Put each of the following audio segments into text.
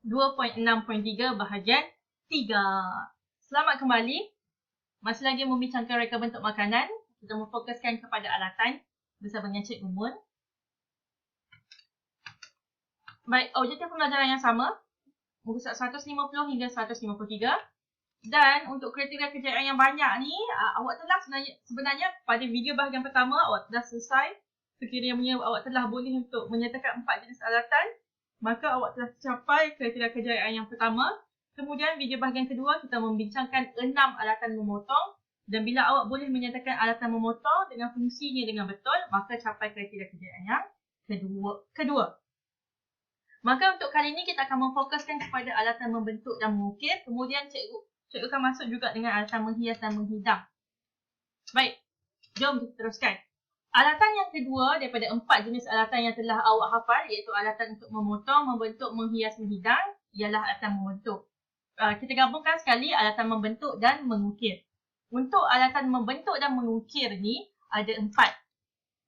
2.6.3 bahagian 3. Selamat kembali. Masih lagi membincangkan reka bentuk makanan. Kita memfokuskan kepada alatan bersama dengan Cikgu Mun. Baik, objektif pembelajaran yang sama. Muka surat 150 hingga 153. Dan untuk kriteria kejayaan yang banyak ni, awak telah sebenarnya pada video bahagian pertama awak telah selesai. Sekiranya awak telah boleh untuk menyatakan 4 jenis alatan, maka awak telah capai kriteria kejayaan yang pertama. Kemudian video bahagian kedua kita membincangkan 6 alatan memotong. Dan bila awak boleh menyatakan alatan memotong dengan fungsinya dengan betul, maka capai kriteria kejayaan yang kedua. Maka untuk kali ini kita akan memfokuskan kepada alatan membentuk dan mengukir. Kemudian cikgu akan masuk juga dengan alatan menghias dan menghidang. Baik, jom kita teruskan. Alatan yang kedua daripada 4 jenis alatan yang telah awak hafal, iaitu alatan untuk memotong, membentuk, menghias, menghidang, ialah alatan membentuk. Kita gabungkan sekali alatan membentuk dan mengukir. Untuk alatan membentuk dan mengukir ni ada 4.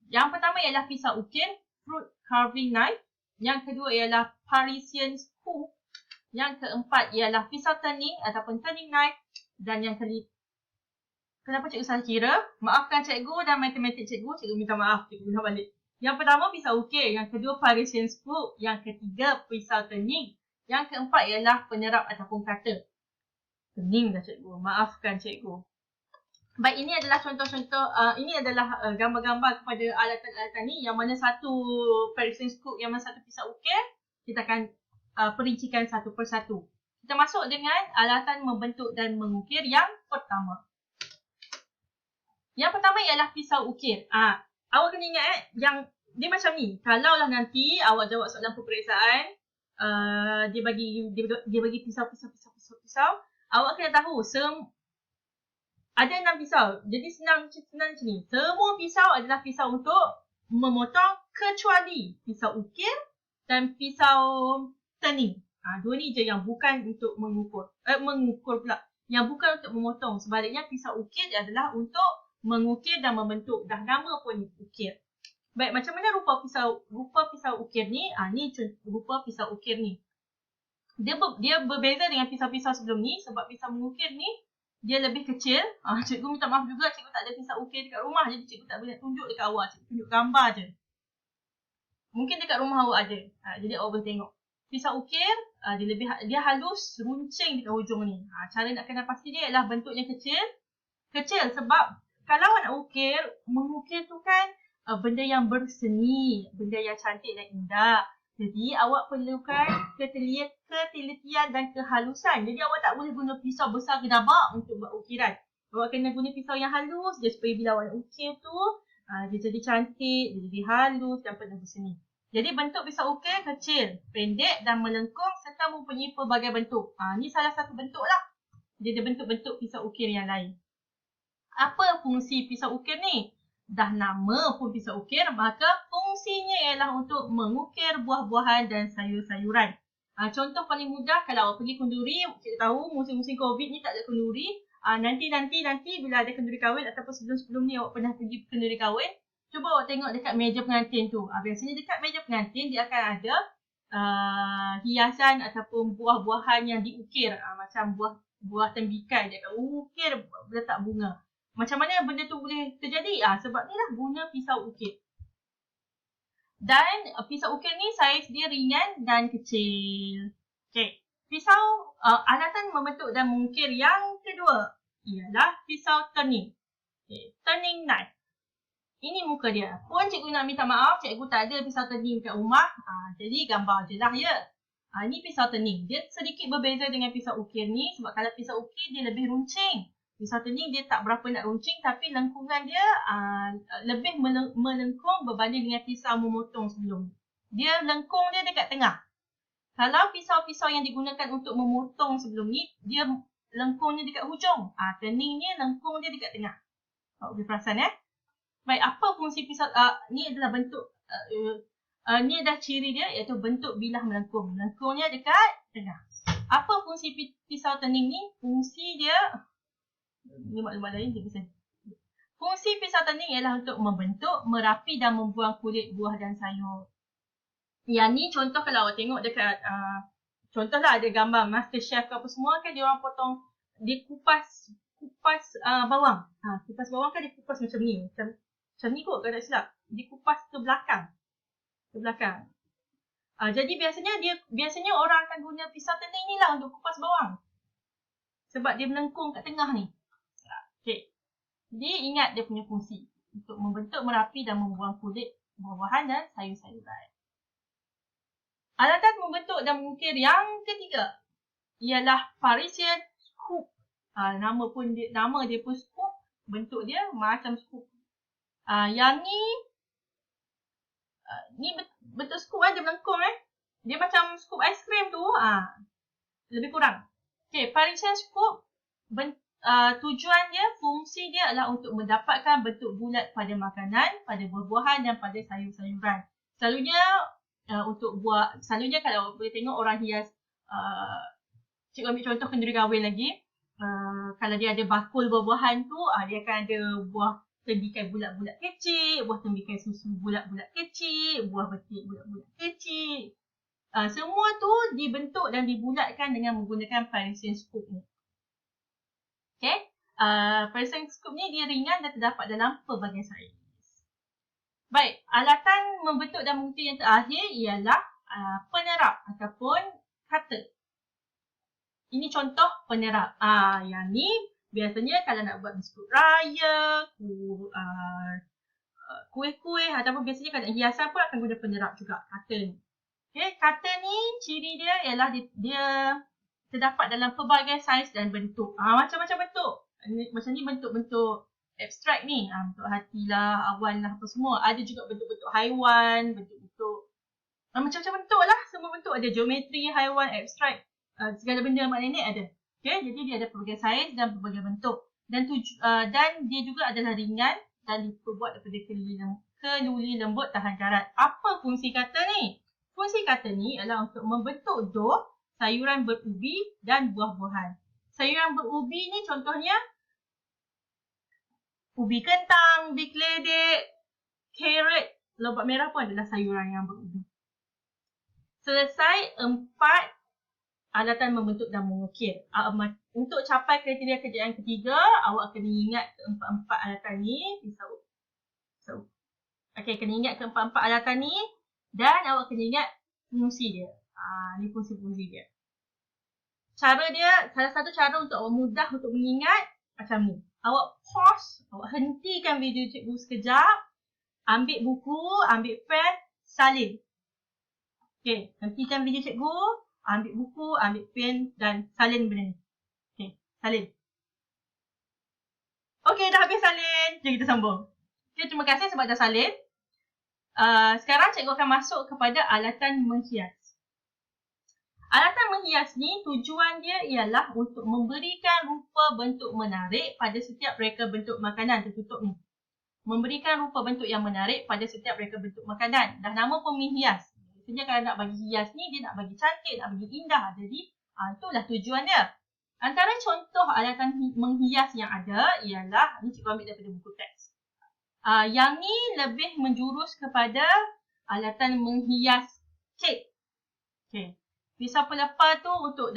Yang pertama ialah pisau ukir, fruit carving knife. Yang kedua ialah Parisian scoop. Yang keempat ialah pisau turning ataupun turning knife. Dan yang kelima, kenapa cikgu salah kira? Maafkan cikgu dan matematik cikgu. Cikgu minta maaf, cikgu minta balik. Yang pertama pisau ukir. Yang kedua Parisian scoop. Yang ketiga pisau turning. Yang keempat ialah penyerap ataupun cutter. Turning dah cikgu. Maafkan cikgu. Baik, ini adalah contoh-contoh. Ini adalah gambar-gambar kepada alatan-alatan ni. Yang mana satu Parisian scoop, yang mana satu pisau ukir. Kita akan perincikan satu persatu. Kita masuk dengan alatan membentuk dan mengukir yang pertama. Yang pertama ialah pisau ukir. Awak kena ingat yang dia macam ni. Kalaulah nanti awak jawab soalan peperiksaan, dia bagi pisau. Awak kena tahu ada 6 pisau. Jadi senang macam ni. Semua pisau adalah pisau untuk memotong kecuali pisau ukir dan pisau turning. Dua ni je yang bukan untuk mengukur pula. Yang bukan untuk memotong. Sebaliknya pisau ukir adalah untuk mengukir dan membentuk. Dah nama pun ukir. Baik, macam mana rupa pisau ukir ni? Ni rupa pisau ukir ni. Dia berbeza dengan pisau-pisau sebelum ni sebab pisau mengukir ni dia lebih kecil. Cikgu minta maaf juga, cikgu tak ada pisau ukir dekat rumah. Jadi cikgu tak boleh tunjuk dekat awak. Cikgu tunjuk gambar je. Mungkin dekat rumah awak ada. Jadi awak boleh tengok. Pisau ukir, dia halus, runcing dekat hujung ni. Cara nak kenal pasti dia ialah bentuknya kecil. Kecil sebab kalau nak mengukir tu kan benda yang berseni, benda yang cantik dan indah. Jadi awak perlukan ketelitian dan kehalusan. Jadi awak tak boleh guna pisau besar gedabak untuk buat ukiran. Awak kena guna pisau yang halus je supaya bila awak nak ukir tu dia jadi cantik, dia jadi halus dan penuh berseni. Jadi bentuk pisau ukir kecil, pendek dan melengkung serta mempunyai pelbagai bentuk. Ni salah satu bentuk lah. Dia ada bentuk-bentuk pisau ukir yang lain. Apa fungsi pisau ukir ni? Dah nama pun pisau ukir, maka fungsinya ialah untuk mengukir buah-buahan dan sayur-sayuran. Contoh paling mudah, kalau awak pergi kenduri, kita tahu musim-musim COVID ni tak ada kenduri. Nanti bila ada kenduri kahwin ataupun sebelum-sebelum ni awak pernah pergi kenduri kahwin, cuba awak tengok dekat meja pengantin tu. Biasanya dekat meja pengantin dia akan ada hiasan ataupun buah-buahan yang diukir. Macam buah tembikai, dia akan ukir letak bunga. Macam mana benda tu boleh terjadi? Sebab ni lah guna pisau ukir. Dan pisau ukir ni saiz dia ringan dan kecil. Okey. Pisau alatan membentuk dan mengukir yang kedua ialah pisau turning. Turning knife. Ini muka dia. Pun cikgu nak minta maaf, cikgu tak ada pisau turning kat rumah. Jadi gambar je lah ya. Ini pisau turning. Dia sedikit berbeza dengan pisau ukir ni sebab kalau pisau ukir dia lebih runcing. Pisau turning dia tak berapa nak runcing tapi lengkungan dia lebih melengkung berbanding dengan pisau memotong sebelum. Dia lengkung dia dekat tengah. Kalau pisau-pisau yang digunakan untuk memotong sebelum ni, dia lengkungnya dekat hujung. Turning ni lengkung dia dekat tengah. Awak boleh perasan Baik, apa fungsi pisau? Ni adalah bentuk, ni adalah ciri dia iaitu bentuk bilah melengkung. Melengkungnya dekat tengah. Apa fungsi pisau turning ni? Fungsi dia ni maklumat lain dia bisa. Fungsi pisau turning ialah untuk membentuk, merapi dan membuang kulit buah dan sayur. Yang ni contoh kalau awak tengok dekat contohlah ada gambar MasterChef ke apa semua kan, dia orang potong, dia kupas bawang. Kupas bawang kan dia kupas macam ni. Macam ni kot kalau tak silap. Dia kupas ke belakang. Jadi biasanya orang akan guna pisau tening ni lah untuk kupas bawang. Sebab dia melengkung kat tengah ni. Okay. Jadi ingat dia punya fungsi. Untuk membentuk, merapi dan membuang kulit buah-buahan dan sayur-sayuran. Alatan membentuk dan mengukir yang ketiga ialah Parisian scoop. Nama dia pun scoop. Bentuk dia macam scoop. Yang ni bentuk scoop dia melengkung Dia macam scoop aiskrim tu. Lebih kurang. Okay, Parisian scoop tujuan dia, fungsi dia adalah untuk mendapatkan bentuk bulat pada makanan, pada buah-buahan dan pada sayur-sayuran. Selalunya kalau boleh tengok orang hias, cikgu ambil contoh kenduri kahwin lagi. Kalau dia ada bakul buah-buahan tu, dia akan ada buah tembikai bulat-bulat kecil, buah tembikai susu bulat-bulat kecil, buah betik bulat-bulat kecil. Semua tu dibentuk dan dibulatkan dengan menggunakan Parisian scoop ni. Okay. Parisian scoop ni dia ringan dan terdapat dalam pelbagai saiz. Baik, alatan membentuk dan mengukir yang terakhir ialah penerap ataupun cutter. Ini contoh penerap. Yang ni biasanya kalau nak buat biskut raya, kuih-kuih ataupun biasanya kalau nak hiasan pun akan guna penerap juga, cutter ni. Okay, cutter ni ciri dia ialah dia terdapat dalam pelbagai saiz dan bentuk. Macam-macam bentuk. Macam ni bentuk-bentuk abstrak ni. Bentuk hati lah, awan lah, apa semua. Ada juga bentuk-bentuk haiwan, bentuk-bentuk macam-macam bentuk lah. Semua bentuk ada geometri, haiwan, abstrak. Segala benda maknanya ada. Okay, jadi dia ada pelbagai saiz dan pelbagai bentuk. Dan dia juga adalah ringan dan diperbuat daripada keluli lembut tahan karat. Apa fungsi cutter ni? Fungsi cutter ni adalah untuk membentuk dough, sayuran berubi dan buah-buahan. Sayuran berubi ni contohnya ubi kentang, ubi keledek, carrot, lobak merah pun adalah sayuran yang berubi. Selesai 4 alatan membentuk dan mengukir. Untuk capai kriteria kerja yang ketiga, awak kena ingat keempat-empat alatan ni. Okey, kena ingat keempat-empat alatan ni dan awak kena ingat fungsi dia. Ni fungsi-fungsi dia. Salah satu cara untuk awak mudah untuk mengingat macam ni. Awak pause, awak hentikan video cikgu sekejap, ambil buku, ambil pen, salin. Okey, hentikan video cikgu, ambil buku, ambil pen dan salin benda ni. Okey, salin. Okey, dah habis salin. Jom kita sambung. Okay, terima kasih sebab dah salin. Sekarang cikgu akan masuk kepada alatan menghias. Alatan menghias ni tujuan dia ialah untuk memberikan rupa bentuk menarik pada setiap reka bentuk makanan tertutup ni. Memberikan rupa bentuk yang menarik pada setiap reka bentuk makanan. Dah nama pun menghias. Biasanya kalau nak bagi hias ni, dia nak bagi cantik, nak bagi indah. Jadi, itulah tujuan dia. Antara contoh alatan menghias yang ada ialah, ni cikgu ambil daripada buku teks. Yang ni lebih menjurus kepada alatan menghias kek. Okay. Pisau pelepah tu untuk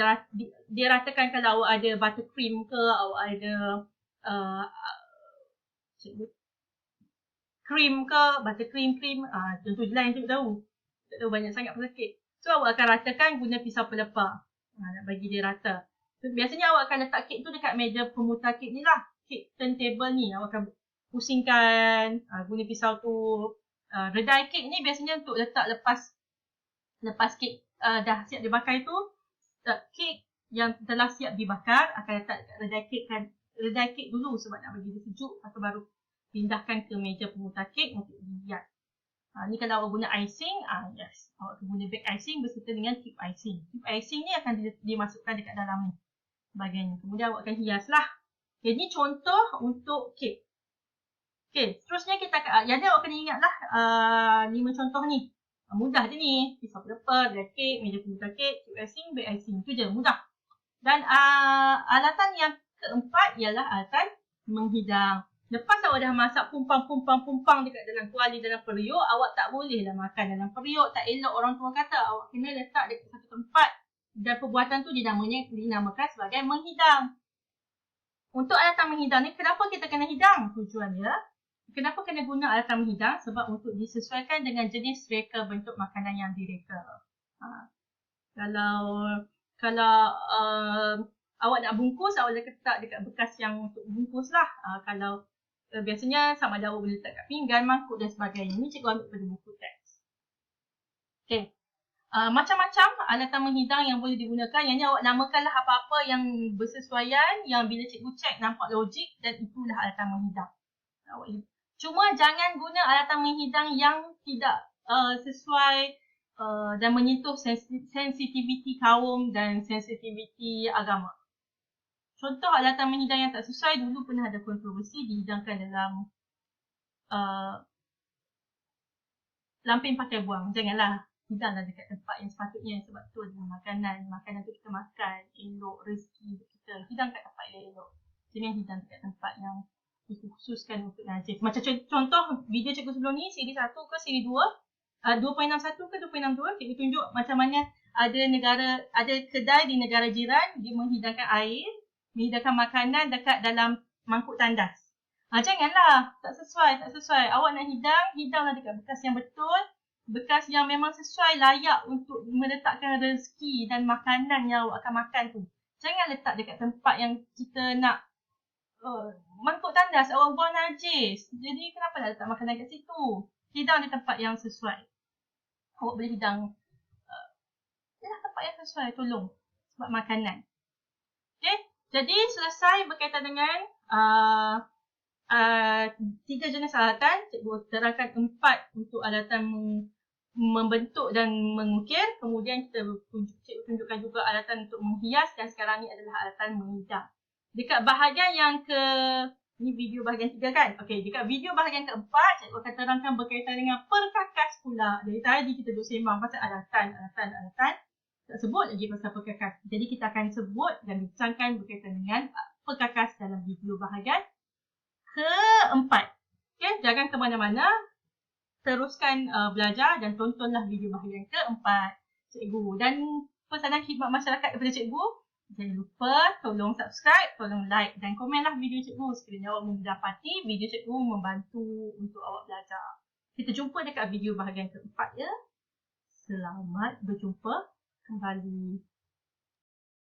dia ratakan kalau awak ada buttercream ke, awak ada cream ke, buttercream, contoh je lah yang cikgu tahu. Tak tahu banyak sangat pasal kek. So awak akan ratakan guna pisau pelepah. Nak bagi dia rata. So, biasanya awak akan letak kek tu dekat meja pemutar kek ni lah. Kek turntable ni. Awak akan pusingkan, guna pisau tu. Redai kek ni biasanya untuk letak lepas kek dah siap dibakar tu, kek yang telah siap dibakar akan letak dekat redai kek dulu sebab nak bagi dia sejuk, lepas tu baru pindahkan ke meja pemutar kek untuk dihias. Ni kalau awak guna icing, yes, awak akan guna bag icing beserta dengan tip icing. Tip icing ni akan dimasukkan dekat dalam ni bahagian ni. Kemudian awak akan hias lah. Okay, ni contoh untuk kek. Okay, seterusnya yang ni awak kena ingat lah 5 contoh ni. Mudah je ni. Pisau pelepah, redai kek, meja pemutar kek, tip icing, bag icing. Itu je, mudah. Dan alatan yang keempat ialah alatan menghidang. Lepas awak dah masak pumpang dekat dalam kuali dalam periuk, awak tak bolehlah makan dalam periuk. Tak elok orang tua kata. Awak kena letak dekat satu tempat dan perbuatan tu dinamakan sebagai menghidang. Untuk alatan menghidang ni, kenapa kita kena hidang? Tujuannya, kenapa kena guna alatan menghidang? Sebab untuk disesuaikan dengan jenis reka bentuk makanan yang direka. Kalau awak nak bungkus, awak letak dekat bekas yang untuk bungkus lah. Kalau biasanya sama ada awak boleh letak kat pinggan, mangkuk dan sebagainya. Ini cikgu ambil pada buku teks. Okay. Macam-macam alatan menghidang yang boleh digunakan. Yang ni awak namakanlah apa-apa yang bersesuaian, yang bila cikgu cek nampak logik, dan itulah alatan menghidang. Cuma jangan guna alatan menghidang yang tidak sesuai dan menyentuh sensitiviti kaum dan sensitiviti agama. Contoh alatan menghidang yang tak sesuai, dulu pernah ada kontroversi dihidangkan dalam lampin pakai buang. Janganlah hidanglah dekat tempat yang sepatutnya, sebab tu adalah makanan tu kita makan, elok rezeki kita, hidang kat tempat yang elok. Jangan hidang dekat tempat yang dikhususkan untuk najis. Macam contoh video cikgu sebelum ni, siri 1 ke siri 2, 2.61 ke 2.62, cikgu tunjuk macam mana ada kedai di negara jiran, dia menghidangkan air, menghidangkan makanan dekat dalam mangkuk tandas. Janganlah, tak sesuai. Awak nak hidanglah dekat bekas yang betul, bekas yang memang sesuai layak untuk meletakkan rezeki dan makanan yang awak akan makan tu. Jangan letak dekat tempat yang kita nak mangkuk tandas, awak buang najis. Jadi kenapa nak letak makanan kat situ? Hidang di tempat yang sesuai. Awak boleh hidang tempat yang sesuai, tolong. Sebab makanan. Okay, jadi selesai berkaitan dengan 3 jenis alatan. Cikgu terangkan 4 untuk alatan membentuk dan mengukir. Kemudian cikgu tunjukkan juga alatan untuk menghias, dan sekarang ni adalah alatan menghidang. Dekat bahagian yang ni video bahagian 3 kan? Okey, dekat video bahagian keempat, cikgu akan terangkan berkaitan dengan perkakas pula. Dari tadi kita duk sembang pasal alatan. Tak sebut lagi pasal perkakas. Jadi kita akan sebut dan bincangkan berkaitan dengan perkakas dalam video bahagian keempat. Okay, jangan ke mana-mana. Teruskan belajar dan tontonlah video bahagian keempat cikgu. Dan pesanan khidmat masyarakat daripada cikgu, jangan lupa tolong subscribe, tolong like dan komenlah video cikgu sekiranya awak mendapati video cikgu membantu untuk awak belajar. Kita jumpa dekat video bahagian keempat ya. Selamat berjumpa kembali.